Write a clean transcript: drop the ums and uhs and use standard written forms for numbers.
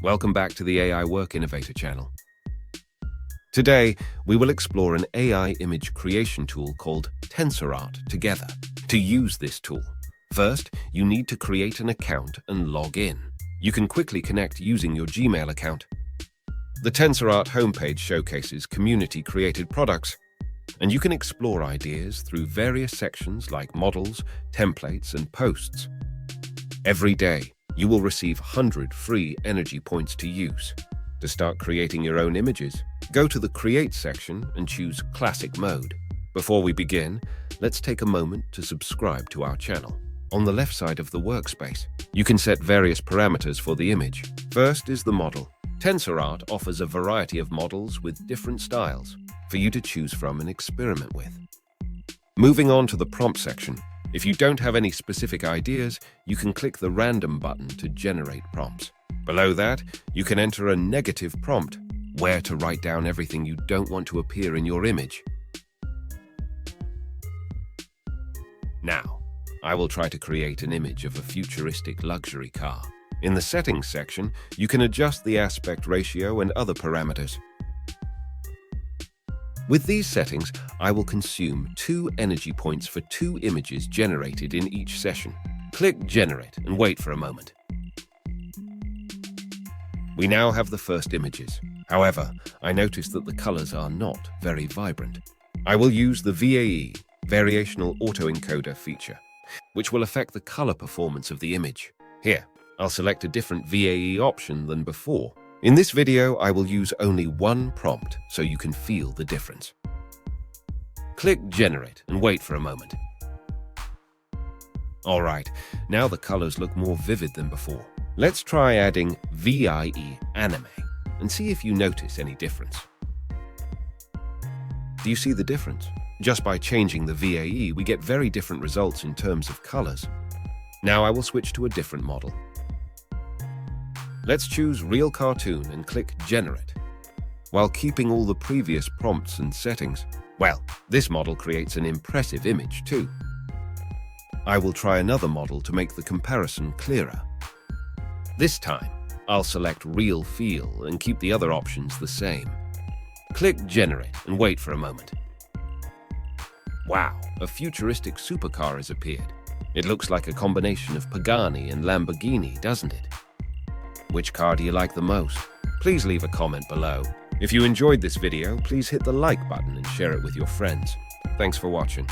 Welcome back to the AI Work Innovator Channel. Today, we will explore an AI image creation tool called TensorArt together. To use this tool, first, you need to create an account and log in. You can quickly connect using your Gmail account. The TensorArt homepage showcases community-created products, and you can explore ideas through various sections like models, templates, and posts. Every day, you will receive 100 free energy points to use. To start creating your own images, go to the Create section and choose Classic Mode. Before we begin, let's take a moment to subscribe to our channel. On the left side of the workspace, you can set various parameters for the image. First is the model. TensorArt offers a variety of models with different styles for you to choose from and experiment with. Moving on to the prompt section, if you don't have any specific ideas, you can click the Random button to generate prompts. Below that, you can enter a negative prompt, where to write down everything you don't want to appear in your image. Now, I will try to create an image of a futuristic luxury car. In the Settings section, you can adjust the aspect ratio and other parameters. With these settings, I will consume 2 energy points for 2 images generated in each session. Click Generate and wait for a moment. We now have the first images. However, I noticed that the colors are not very vibrant. I will use the VAE, Variational Autoencoder feature, which will affect the color performance of the image. Here, I'll select a different VAE option than before. In this video, I will use only one prompt so you can feel the difference. Click Generate and wait for a moment. Alright, now the colors look more vivid than before. Let's try adding VIE Anime and see if you notice any difference. Do you see the difference? Just by changing the VAE, we get very different results in terms of colors. Now I will switch to a different model. Let's choose Real Cartoon and click Generate, while keeping all the previous prompts and settings. Well, this model creates an impressive image too. I will try another model to make the comparison clearer. This time, I'll select Real Feel and keep the other options the same. Click Generate and wait for a moment. Wow, a futuristic supercar has appeared. It looks like a combination of Pagani and Lamborghini, doesn't it? Which car do you like the most? Please leave a comment below. If you enjoyed this video, please hit the like button and share it with your friends. Thanks for watching.